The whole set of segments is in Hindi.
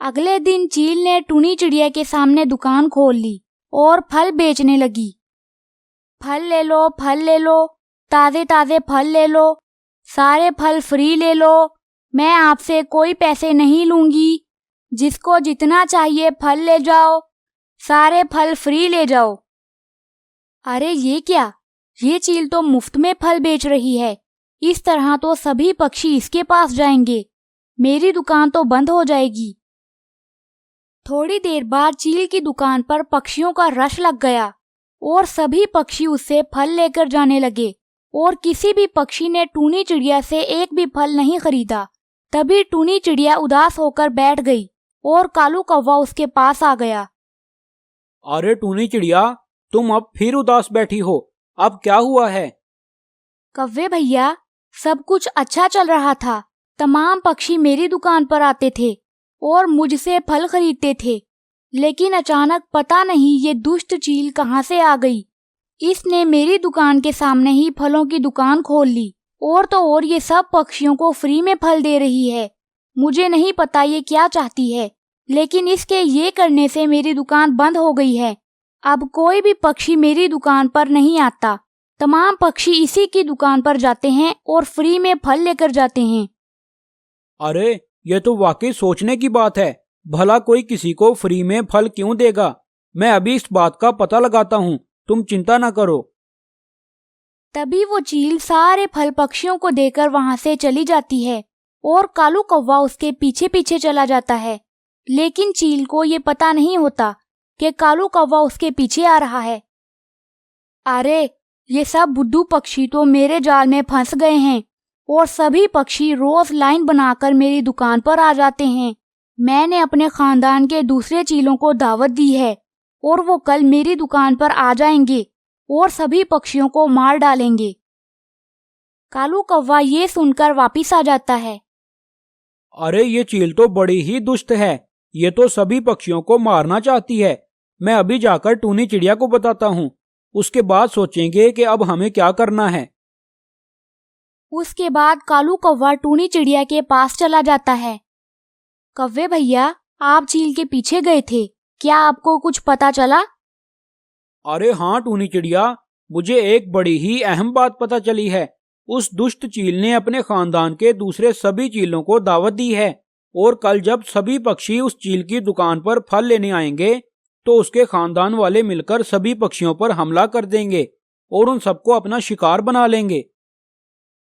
अगले दिन चील ने टूनी चिड़िया के सामने दुकान खोल ली और फल बेचने लगी। फल ले लो, ताज़े ताज़े फल ले लो, सारे फल फ्री ले लो, मैं आपसे कोई पैसे नहीं लूंगी, जिसको जितना चाहिए फल ले जाओ, सारे फल फ्री ले जाओ। अरे ये क्या, ये चील तो मुफ्त में फल बेच रही है। इस तरह तो सभी पक्षी इसके पास जाएंगे, मेरी दुकान तो बंद हो जाएगी। थोड़ी देर बाद चील की दुकान पर पक्षियों का रश लग गया और सभी पक्षी उससे फल लेकर जाने लगे और किसी भी पक्षी ने टूनी चिड़िया से एक भी फल नहीं खरीदा। तभी टूनी चिड़िया उदास होकर बैठ गई और कालू कौवा उसके पास आ गया। अरे टूनी चिड़िया, तुम अब फिर उदास बैठी हो, अब क्या हुआ है? कव्वे भैया, सब कुछ अच्छा चल रहा था। तमाम पक्षी मेरी दुकान पर आते थे और मुझसे फल खरीदते थे, लेकिन अचानक पता नहीं ये दुष्ट चील कहाँ से आ गई। इसने मेरी दुकान के सामने ही फलों की दुकान खोल ली और तो और ये सब पक्षियों को फ्री में फल दे रही है। मुझे नहीं पता ये क्या चाहती है, लेकिन इसके ये करने से मेरी दुकान बंद हो गई है। अब कोई भी पक्षी मेरी दुकान पर नहीं आता। तमाम पक्षी इसी की दुकान पर जाते हैं और फ्री में फल लेकर जाते हैं। अरे ये तो वाकई सोचने की बात है। भला कोई किसी को फ्री में फल क्यों देगा? मैं अभी इस बात का पता लगाता हूँ, तुम चिंता ना करो। तभी वो चील सारे फल पक्षियों को देकर वहां से चली जाती है और कालू कौवा उसके पीछे पीछे चला जाता है। लेकिन चील को ये पता नहीं होता कि कालू कौवा उसके पीछे आ रहा है। अरे ये सब बुद्धू पक्षी तो मेरे जाल में फंस गए हैं और सभी पक्षी रोज लाइन बनाकर मेरी दुकान पर आ जाते हैं। मैंने अपने खानदान के दूसरे चीलों को दावत दी है और वो कल मेरी दुकान पर आ जाएंगे और सभी पक्षियों को मार डालेंगे। कालू कौवा ये सुनकर वापिस आ जाता है। अरे ये चील तो बड़ी ही दुष्ट है, ये तो सभी पक्षियों को मारना चाहती है। मैं अभी जाकर टूनी चिड़िया को बताता हूँ, उसके बाद सोचेंगे कि अब हमें क्या करना है। उसके बाद कालू कौवा टूनी चिड़िया के पास चला जाता है। कव्वे भैया, आप चील के पीछे गए थे, क्या आपको कुछ पता चला? अरे हाँ टूनी चिड़िया, मुझे एक बड़ी ही अहम बात पता चली है। उस दुष्ट चील ने अपने खानदान के दूसरे सभी चीलों को दावत दी है और कल जब सभी पक्षी उस चील की दुकान पर फल लेने आएंगे तो उसके खानदान वाले मिलकर सभी पक्षियों पर हमला कर देंगे और उन सबको अपना शिकार बना लेंगे।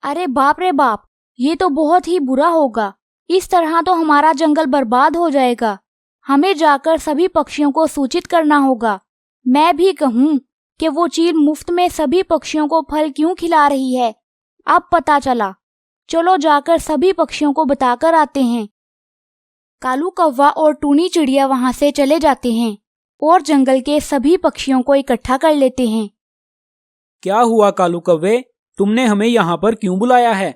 अरे बाप रे बाप, ये तो बहुत ही बुरा होगा। इस तरह तो हमारा जंगल बर्बाद हो जाएगा। हमें जाकर सभी पक्षियों को सूचित करना होगा। मैं भी कहूँ कि वो चील मुफ्त में सभी पक्षियों को फल क्यों खिला रही है। अब पता चला, चलो जाकर सभी पक्षियों को बताकर आते हैं। कालू कौवा और टूनी चिड़िया वहां से चले जाते हैं और जंगल के सभी पक्षियों को इकट्ठा कर लेते हैं। क्या हुआ कालू कौवे, तुमने हमें यहाँ पर क्यों बुलाया है?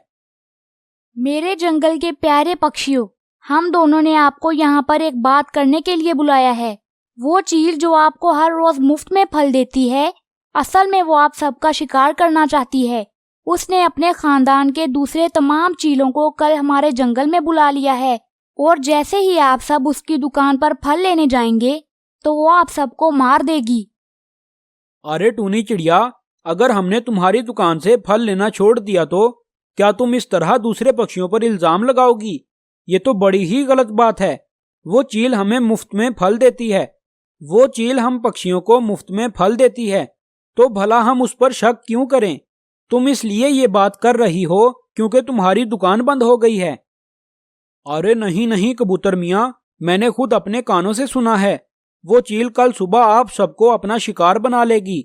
मेरे जंगल के प्यारे पक्षियों, हम दोनों ने आपको यहाँ पर एक बात करने के लिए बुलाया है। वो चील जो आपको हर रोज मुफ्त में फल देती है, असल में वो आप सबका शिकार करना चाहती है। उसने अपने खानदान के दूसरे तमाम चीलों को कल हमारे जंगल में बुला लिया है और जैसे ही आप सब उसकी दुकान पर फल लेने जाएंगे तो वो आप सबको मार देगी। अरे टूनी चिड़िया, अगर हमने तुम्हारी दुकान से फल लेना छोड़ दिया तो क्या तुम इस तरह दूसरे पक्षियों पर इल्जाम लगाओगी? ये तो बड़ी ही गलत बात है। वो चील हमें मुफ्त में फल देती है, वो चील हम पक्षियों को मुफ्त में फल देती है, तो भला हम उस पर शक क्यों करें? तुम इसलिए ये बात कर रही हो क्योंकि तुम्हारी दुकान बंद हो गई है। अरे नहीं नहीं कबूतर मियाँ, मैंने खुद अपने कानों से सुना है, वो चील कल सुबह आप सबको अपना शिकार बना लेगी।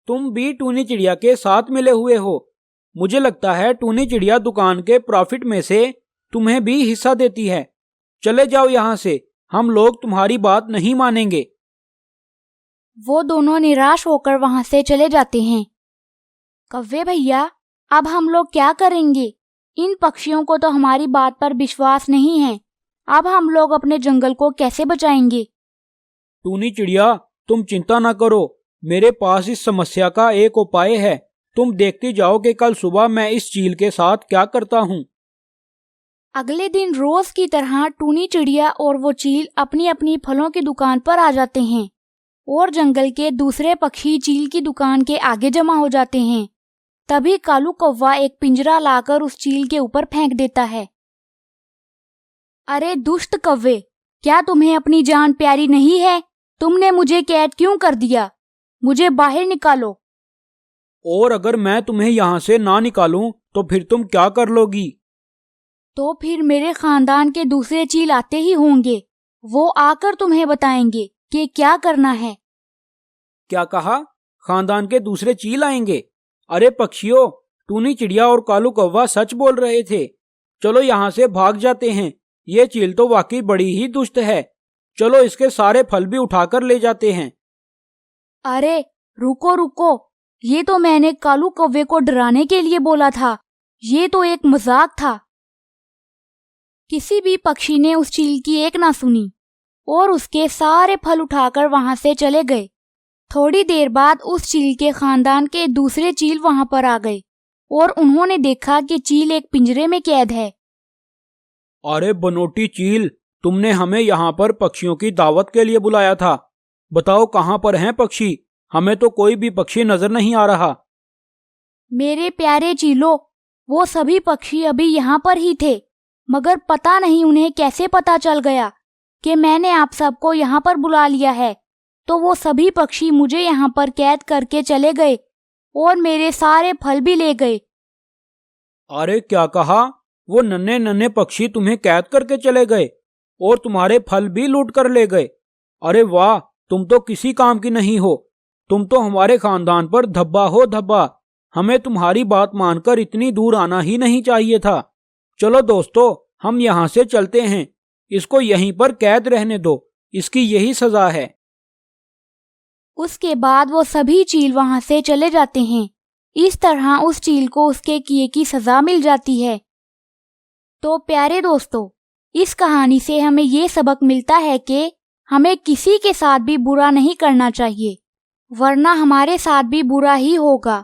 तुम भी टूनी चिड़िया के साथ मिले हुए हो। मुझे लगता है टूनी चिड़िया दुकान के प्रॉफिट में से तुम्हें भी हिस्सा देती है। चले जाओ यहाँ से, हम लोग तुम्हारी बात नहीं मानेंगे। वो दोनों निराश होकर वहां से चले जाते हैं। कव्वे भैया, अब हम लोग क्या करेंगे? इन पक्षियों को तो हमारी बात पर विश्वास नहीं है। अब हम लोग अपने जंगल को कैसे बचाएंगे? टूनी चिड़िया, तुम चिंता ना करो, मेरे पास इस समस्या का एक उपाय है। तुम देखती जाओ कि कल सुबह मैं इस चील के साथ क्या करता हूँ। अगले दिन रोज की तरह टूनी चिड़िया और वो चील अपनी अपनी फलों की दुकान पर आ जाते हैं और जंगल के दूसरे पक्षी चील की दुकान के आगे जमा हो जाते हैं। तभी कालू कौवा एक पिंजरा लाकर उस चील के ऊपर फेंक देता है। अरे दुष्ट कौवे, क्या तुम्हें अपनी जान प्यारी नहीं है? तुमने मुझे कैद क्यों कर दिया? मुझे बाहर निकालो। और अगर मैं तुम्हें यहाँ से ना निकालूं तो फिर तुम क्या कर लोगी? तो फिर मेरे खानदान के दूसरे चील आते ही होंगे, वो आकर तुम्हें बताएंगे कि क्या करना है। क्या कहा? खानदान के दूसरे चील आएंगे? अरे पक्षियों, टूनी चिड़िया और कालू कौवा सच बोल रहे थे। चलो यहाँ से भाग जाते हैं। ये चील तो वाकई बड़ी ही दुष्ट है। चलो इसके सारे फल भी उठाकर ले जाते हैं। अरे रुको रुको, ये तो मैंने कालू कौवे को डराने के लिए बोला था। ये तो एक मजाक था। किसी भी पक्षी ने उस चील की एक ना सुनी और उसके सारे फल उठाकर वहां से चले गए। थोड़ी देर बाद उस चील के खानदान के दूसरे चील वहां पर आ गए और उन्होंने देखा कि चील एक पिंजरे में कैद है। अरे बनोटी चील, तुमने हमें यहाँ पर पक्षियों की दावत के लिए बुलाया था। बताओ कहाँ पर हैं पक्षी? हमें तो कोई भी पक्षी नजर नहीं आ रहा। मेरे प्यारे चीलों, वो सभी पक्षी अभी यहाँ पर ही थे, मगर पता नहीं उन्हें कैसे पता चल गया कि मैंने आप सबको यहाँ पर बुला लिया है। तो वो सभी पक्षी मुझे यहाँ पर कैद करके चले गए और मेरे सारे फल भी ले गए। अरे क्या कहा? वो नन्हे नन्हे पक्षी तुम्हें कैद करके चले गए और तुम्हारे फल भी लूट कर ले गए? अरे वाह, तुम तो किसी काम की नहीं हो। तुम तो हमारे खानदान पर धब्बा हो धब्बा। हमें तुम्हारी बात मानकर इतनी दूर आना ही नहीं चाहिए था। चलो दोस्तों, हम यहाँ से चलते हैं। इसको यहीं पर कैद रहने दो, इसकी यही सजा है। उसके बाद वो सभी चील वहां से चले जाते हैं। इस तरह उस चील को उसके किए की सजा मिल जाती है। तो प्यारे दोस्तों, इस कहानी से हमें ये सबक मिलता है कि हमें किसी के साथ भी बुरा नहीं करना चाहिए, वरना हमारे साथ भी बुरा ही होगा।